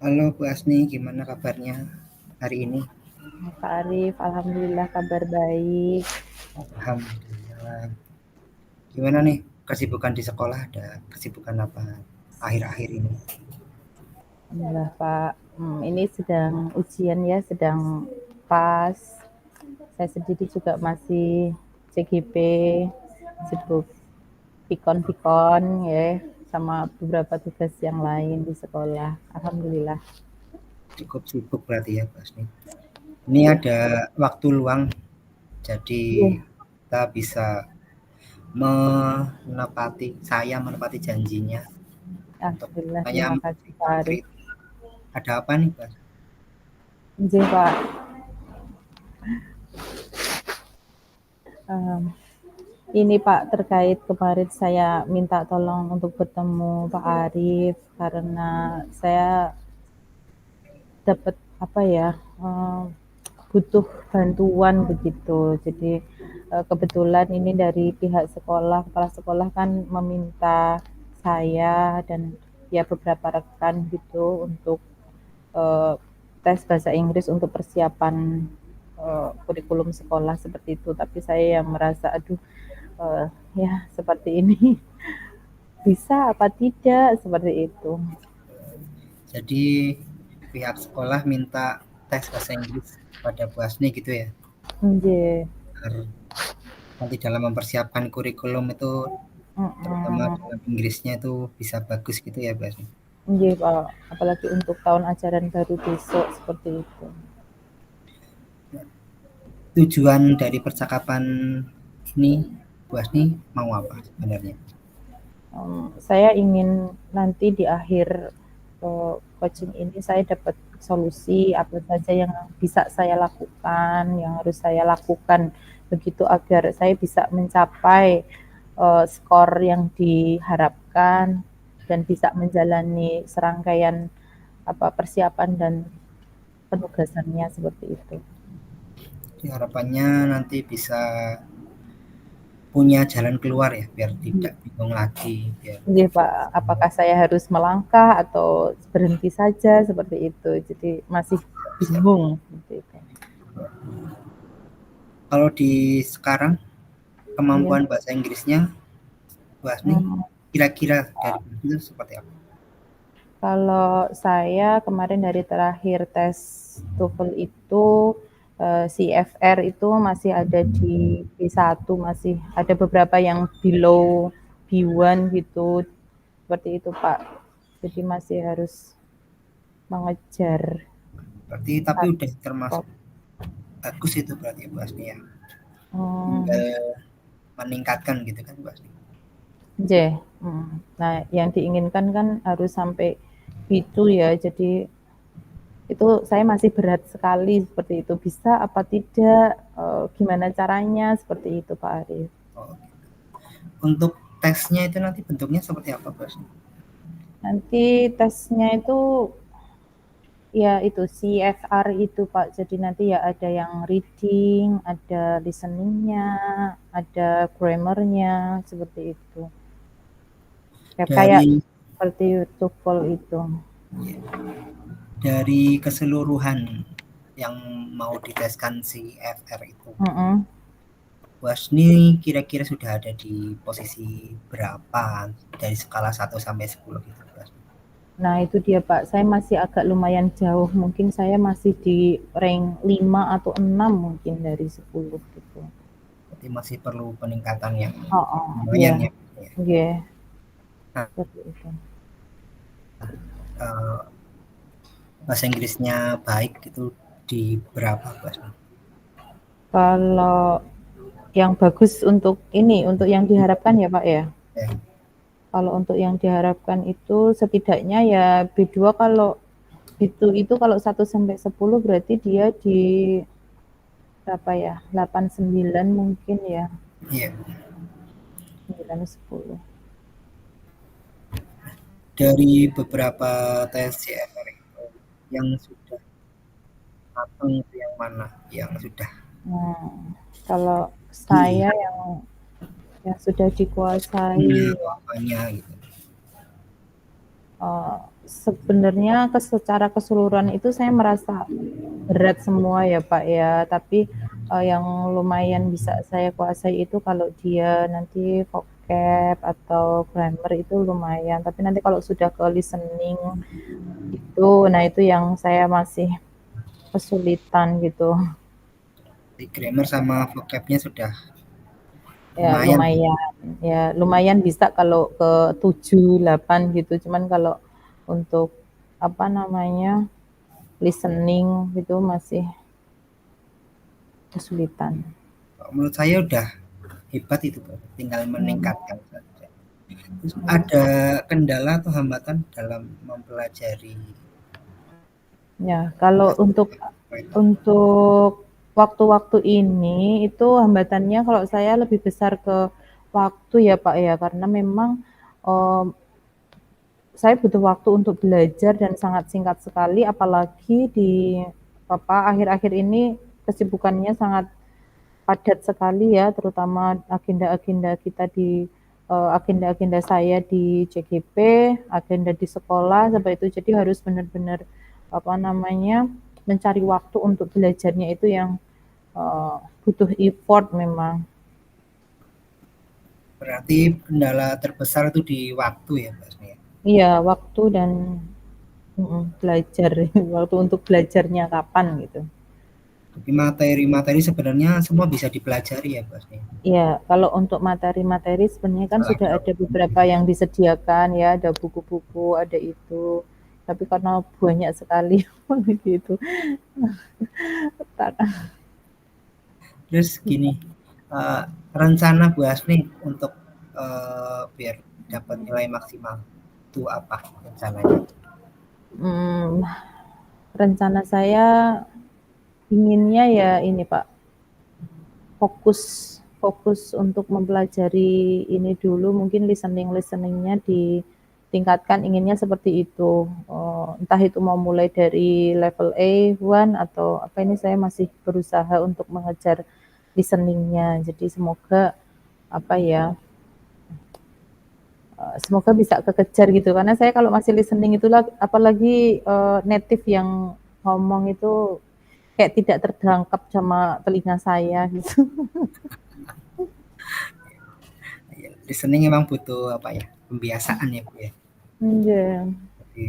Halo Bu Asni, gimana kabarnya hari ini? Kak Arif, alhamdulillah kabar baik. Alhamdulillah. Gimana nih kesibukan di sekolah? Ada kesibukan apa akhir-akhir ini? Alhamdulillah Pak. Ini sedang ujian ya, sedang pas. Saya sendiri juga masih CGP, sibuk pikon-pikon ya, sama beberapa tugas yang lain di sekolah. Alhamdulillah. Cukup sibuk berarti ya Bu Asni. Ini Iya, ada waktu luang, jadi iya. kita bisa menepati janjinya untuk Alhamdulillah, saya terima kasih Pak memberikan Arif. cerita. Ada apa nih Bu Asni? Iya Pak. Um, Ini Pak, terkait kemarin saya minta tolong untuk bertemu Pak Arif karena saya dapat apa ya, butuh bantuan begitu. Jadi kebetulan ini dari pihak sekolah, kepala sekolah kan meminta saya dan ya beberapa rekan gitu untuk eh, tes bahasa Inggris untuk persiapan kurikulum sekolah seperti itu. Tapi saya yang merasa aduh, eh, ya seperti ini bisa apa tidak seperti itu. Jadi pihak sekolah minta tes bahasa Inggris pada Bu Asni gitu ya? Nggih. Agar nanti dalam mempersiapkan kurikulum itu terutama Mm-mm. dalam Inggrisnya itu bisa bagus gitu ya Mbak? Nggih, Pak. Apalagi untuk tahun ajaran baru besok seperti itu. Tujuan dari percakapan ini Bu Asni mau apa sebenarnya? Saya ingin nanti di akhir coaching ini saya dapat solusi apa saja yang bisa saya lakukan, yang harus saya lakukan begitu agar saya bisa mencapai skor yang diharapkan dan bisa menjalani serangkaian apa persiapan dan penugasannya seperti itu. Jadi harapannya nanti bisa punya jalan keluar ya biar tidak bingung lagi biar Iya Pak, apakah saya harus melangkah atau berhenti saja seperti itu. Jadi masih siap. bingung seperti itu. Kalau di sekarang Iya. kemampuan bahasa Inggrisnya Bu Asni Hmm, kira-kira dari itu seperti apa? Kalau saya kemarin dari terakhir tes TOEFL itu CFR itu masih ada di B1, masih ada beberapa yang below B1 gitu. Seperti itu Pak. Jadi masih harus mengejar Berarti tapi udah skor. termasuk bagus itu berarti Bu Asni ya. Hmm, Tinggal meningkatkan gitu kan Bu Asni. J. Nah, yang diinginkan kan harus sampai itu ya. Jadi itu saya masih berat sekali seperti itu. Bisa apa tidak? Gimana caranya? Seperti itu Pak Arif. Oh, untuk tesnya itu nanti bentuknya seperti apa Bu Asni? Nanti tesnya itu ya itu CFR itu Pak. Jadi nanti ya ada yang reading, ada listeningnya, ada grammarnya seperti itu. Ya kayak Dari seperti TOEFL itu. dari keseluruhan yang mau diteskan si FR itu, Mm-mm. Wasni kira-kira sudah ada di posisi berapa dari skala 1 sampai 10 gitu, Wasni? Nah, itu dia Pak, saya masih agak lumayan jauh, mungkin saya masih di rank 5 atau 6 mungkin dari 10 gitu. Berarti masih perlu peningkatan yang Oh, oh, iya, lumayan ya. iya, Nah, seperti itu. eh, bahasa Inggrisnya baik itu di berapa, Wasni? Kalau yang bagus untuk ini, untuk yang diharapkan ya Pak ya. Ya, Kalau untuk yang diharapkan itu setidaknya ya B2 kalau itu kalau 1 sampai 10 berarti dia di berapa ya? 8 9 mungkin ya. iya. 9 10. Dari beberapa tes CFR itu yang sudah matang itu yang mana? Yang sudah Nah, kalau di saya yang sudah dikuasai apanya gitu. sebenarnya secara keseluruhan itu saya merasa berat semua ya Pak ya, tapi yang lumayan bisa saya kuasai itu kalau dia nanti vocab atau grammar itu lumayan, tapi nanti kalau sudah ke listening itu, nah itu yang saya masih kesulitan gitu. Di grammar sama vocabnya sudah Ya lumayan. lumayan, ya lumayan bisa kalau ke 7, 8 gitu, cuman kalau untuk apa namanya listening gitu masih kesulitan. Menurut saya udah hebat itu, tinggal Hmm. meningkatkan saja. Terus ada kendala atau hambatan dalam mempelajari Ya, kalau bahasa itu? untuk waktu-waktu ini itu hambatannya kalau saya lebih besar ke waktu ya Pak ya, karena memang um, saya butuh waktu untuk belajar dan sangat singkat sekali, apalagi di apa akhir-akhir ini kesibukannya sangat padat sekali ya, terutama agenda-agenda kita di agenda-agenda saya di CGP, agenda di sekolah, sampai itu jadi harus benar-benar apa namanya mencari waktu untuk belajarnya itu yang butuh effort memang. Berarti kendala terbesar itu di waktu ya, Mbak Sni? Iya, waktu dan belajar waktu untuk belajarnya kapan gitu. Tapi materi-materi sebenarnya semua bisa dipelajari ya, Mbak Sni? Iya, kalau untuk materi-materi sebenarnya kan Salah sudah ada beberapa yang disediakan ya, ada buku-buku, ada itu. Tapi karena banyak sekali gitu. terus gini, uh, rencana Bu Asni untuk biar dapat nilai maksimal itu apa rencananya? Hmm, rencana saya inginnya ya ini Pak, fokus fokus untuk mempelajari ini dulu, mungkin listeningnya ditingkatkan, inginnya seperti itu. Entah itu mau mulai dari level A1 atau apa, ini saya masih berusaha untuk mengejar listeningnya. Jadi semoga apa ya, semoga bisa kekejar gitu. Karena saya kalau masih listening itu apalagi native yang ngomong itu kayak tidak tertangkap sama telinga saya gitu. Ya, listening memang butuh apa ya, pembiasaan ya Bu ya. Iya. Jadi,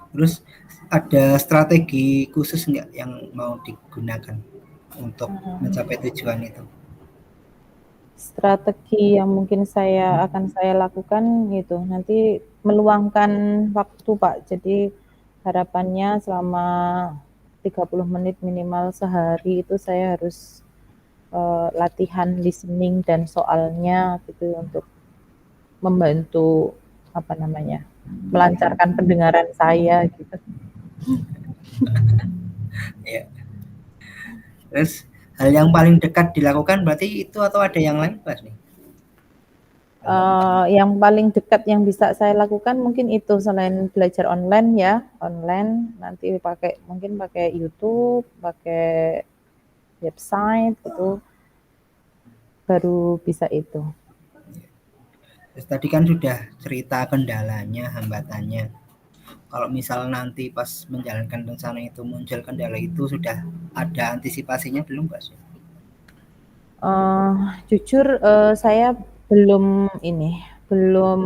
terus ada strategi khusus nggak yang mau digunakan untuk mencapai tujuan itu? Strategi yang mungkin saya lakukan gitu, nanti meluangkan waktu Pak. Jadi harapannya selama 30 menit minimal sehari itu saya harus latihan listening dan soalnya gitu untuk membantu apa namanya melancarkan pendengaran saya gitu. Ya. Terus hal yang paling dekat dilakukan berarti itu atau ada yang lain Mas nih? Yang paling dekat yang bisa saya lakukan mungkin itu selain belajar online ya, online nanti mungkin pakai YouTube, pakai website gitu, baru bisa itu. Terus tadi kan sudah cerita kendalanya, hambatannya. Kalau misal nanti pas menjalankan rencana itu muncul kendala itu sudah ada antisipasinya belum Mas? Uh, Jujur saya belum ini, belum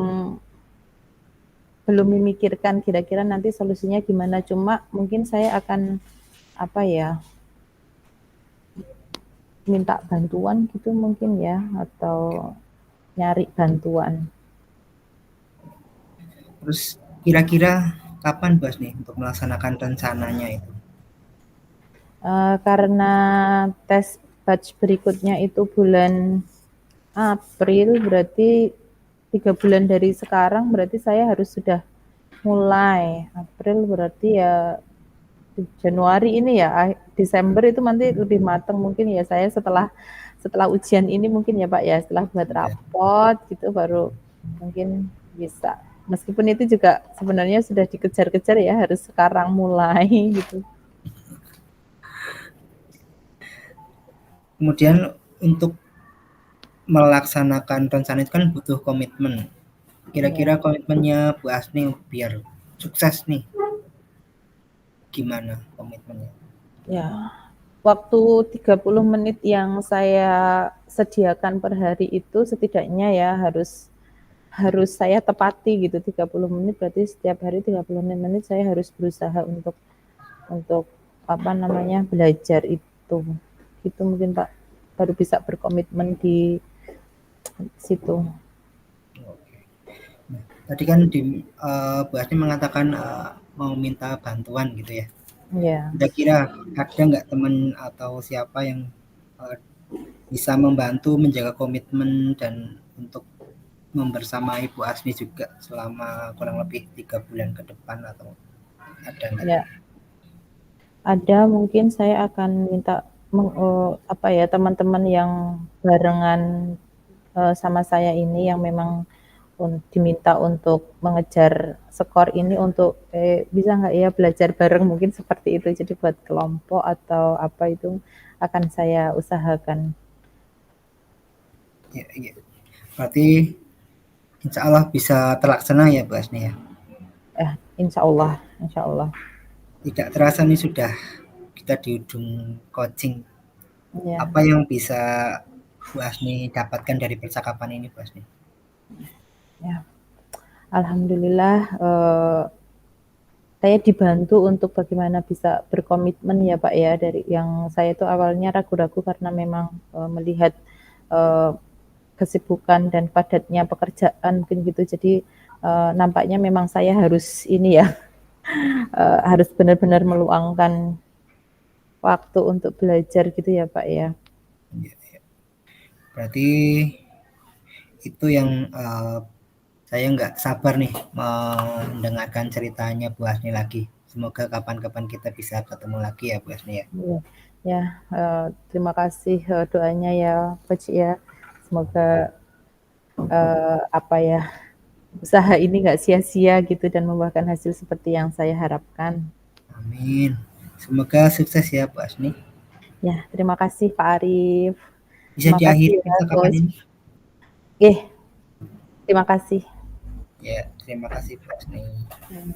belum memikirkan kira-kira nanti solusinya gimana. Cuma mungkin saya akan apa ya, minta bantuan gitu mungkin ya, atau nyari bantuan. Terus kira-kira kapan Bos nih untuk melaksanakan rencananya itu? Karena tes batch berikutnya itu bulan April, berarti 3 bulan dari sekarang berarti saya harus sudah mulai. April berarti ya Januari ini ya, Desember itu nanti lebih matang mungkin ya, saya setelah setelah ujian ini mungkin ya Pak ya, setelah buat Ya. rapot gitu baru mungkin bisa. Meskipun itu juga sebenarnya sudah dikejar-kejar ya, harus sekarang mulai gitu. Kemudian untuk melaksanakan rencana itu kan butuh komitmen. Kira-kira Ya, komitmennya Bu Asni biar sukses nih, gimana komitmennya? ya. Waktu 30 menit yang saya sediakan per hari itu setidaknya ya harus harus saya tepati gitu. 30 menit berarti setiap hari 30 menit saya harus berusaha untuk apa namanya belajar itu. Itu mungkin Pak baru bisa berkomitmen di situ. Oke. Nah, tadi kan Bu Asni mengatakan mau minta bantuan gitu ya. Ya, Kira-kira ada nggak teman atau siapa yang eh, bisa membantu menjaga komitmen dan untuk membersamai Bu Asni juga selama kurang lebih 3 bulan ke depan atau ada nggak? ya. Ada mungkin saya akan minta apa ya teman-teman yang barengan sama saya ini yang memang diminta untuk mengejar skor ini untuk bisa nggak ya belajar bareng mungkin seperti itu. Jadi buat kelompok atau apa itu akan saya usahakan. Ya, ya. Berarti insya Allah bisa terlaksana ya Bu Asni ya. Insya Allah, insya Allah. Tidak terasa nih sudah kita di ujung coaching. Ya, Apa yang bisa Bu Asni dapatkan dari percakapan ini Bu Asni? ya. Alhamdulillah saya dibantu untuk bagaimana bisa berkomitmen ya Pak ya dari yang saya itu awalnya ragu-ragu karena memang melihat eh, kesibukan dan padatnya pekerjaan mungkin gitu. Jadi nampaknya memang saya harus ini ya harus benar-benar meluangkan waktu untuk belajar gitu ya Pak ya. Ya, ya. Berarti itu yang saya nggak sabar nih mendengarkan ceritanya Bu Asni lagi. Semoga kapan-kapan kita bisa ketemu lagi ya Bu Asni ya. Ya, ya terima kasih doanya ya Coach ya. Semoga apa ya usaha ini nggak sia-sia gitu dan membuahkan hasil seperti yang saya harapkan. Amin. Semoga sukses ya Bu Asni. Ya, terima kasih Pak Arif. Bisa Terima kasih diakhiri ya percakapan Coach. ini? Terima kasih. Ya, terima kasih Bu Asni.